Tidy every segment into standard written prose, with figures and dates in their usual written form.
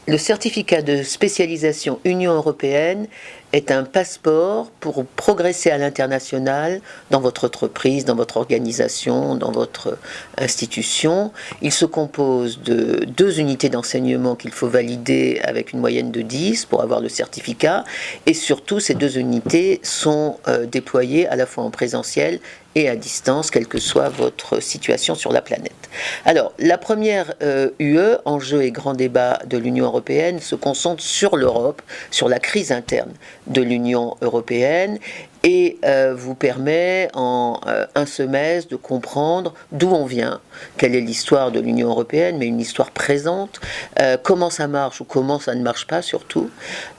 Le certificat de spécialisation Union européenne est un passeport pour progresser à l'international dans votre entreprise, dans votre organisation, dans votre institution. Il se compose de 2 unités d'enseignement qu'il faut valider avec une moyenne de 10 pour avoir le certificat. Et surtout, ces 2 unités sont déployées à la fois en présentiel et à distance, quelle que soit votre situation sur la planète. Alors, la première UE, enjeu et grand débat de l'Union européenne, se concentre sur l'Europe, sur la crise interne de l'Union européenne, et vous permet en un semestre de comprendre d'où on vient, quelle est l'histoire de l'Union européenne, mais une histoire présente, comment ça marche ou comment ça ne marche pas surtout,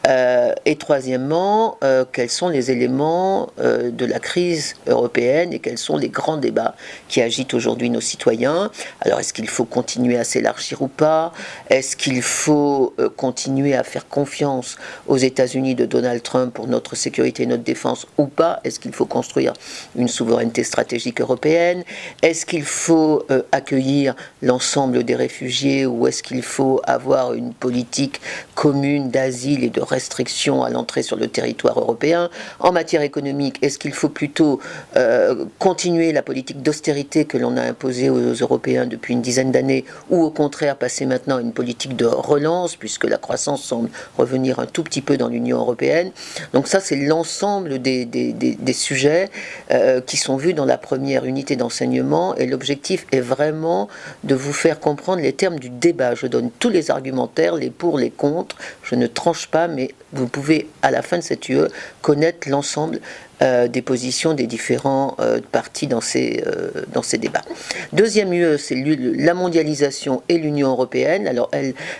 et troisièmement, quels sont les éléments de la crise européenne et quels sont les grands débats qui agitent aujourd'hui nos citoyens. Alors, est-ce qu'il faut continuer à s'élargir ou pas? Est-ce qu'il faut continuer à faire confiance aux États-Unis de Donald Trump pour notre sécurité et notre défense ou pas? Est-ce qu'il faut construire une souveraineté stratégique européenne? Est-ce qu'il faut accueillir l'ensemble des réfugiés ou est-ce qu'il faut avoir une politique commune d'asile et de restrictions à l'entrée sur le territoire européen? En matière économique, est-ce qu'il faut plutôt continuer la politique d'austérité que l'on a imposée aux Européens depuis une dizaine d'années ou au contraire passer maintenant à une politique de relance puisque la croissance semble revenir un tout petit peu dans l'Union européenne? Donc ça, c'est l'ensemble des sujets qui sont vus dans la première unité d'enseignement et l'objectif est vraiment de vous faire comprendre les termes du débat. Je donne tous les argumentaires, les pour, les contre, je ne tranche pas, mais vous pouvez à la fin de cette UE connaître l'ensemble des positions des différents partis dans ces débats. Deuxième UE, c'est la mondialisation et l'Union européenne. Alors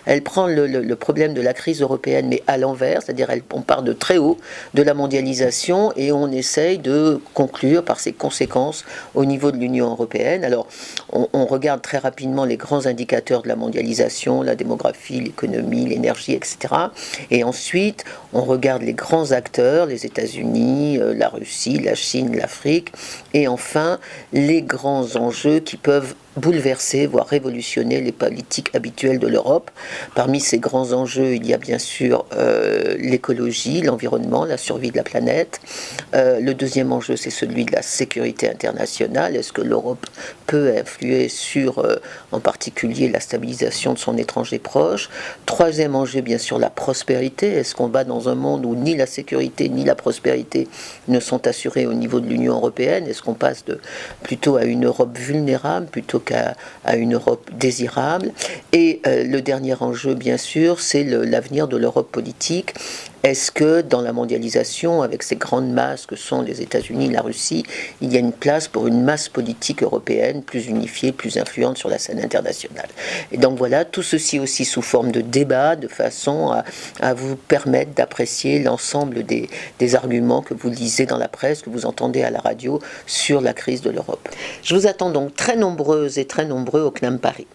elle prend le problème de la crise européenne, mais à l'envers, c'est-à-dire on part de très haut de la mondialisation et on essaye de conclure par ses conséquences au niveau de l'Union européenne. Alors on regarde très rapidement les grands indicateurs de la mondialisation, la démographie, l'économie, l'énergie, etc. Et ensuite, on regarde les grands acteurs, les États-Unis, la Russie, la Chine, l'Afrique, et enfin les grands enjeux qui peuvent bouleverser, voire révolutionner les politiques habituelles de l'Europe. Parmi ces grands enjeux, il y a bien sûr l'écologie, l'environnement, la survie de la planète. Le deuxième enjeu, c'est celui de la sécurité internationale. Est-ce que l'Europe peut influer sur, en particulier, la stabilisation de son étranger proche? Troisième enjeu, bien sûr, la prospérité. Est-ce qu'on va dans un monde où ni la sécurité ni la prospérité ne sont assurées au niveau de l'Union européenne? Est-ce qu'on passe plutôt à une Europe vulnérable plutôt qu'à une Europe désirable? Et le dernier enjeu, bien sûr, c'est l'avenir de l'Europe politique. Est-ce que dans la mondialisation, avec ces grandes masses que sont les États-Unis, la Russie, il y a une place pour une masse politique européenne plus unifiée, plus influente sur la scène internationale? Et donc voilà, tout ceci aussi sous forme de débat, de façon à vous permettre d'apprécier l'ensemble des arguments que vous lisez dans la presse, que vous entendez à la radio sur la crise de l'Europe. Je vous attends donc très nombreuses et très nombreux au CNAM Paris.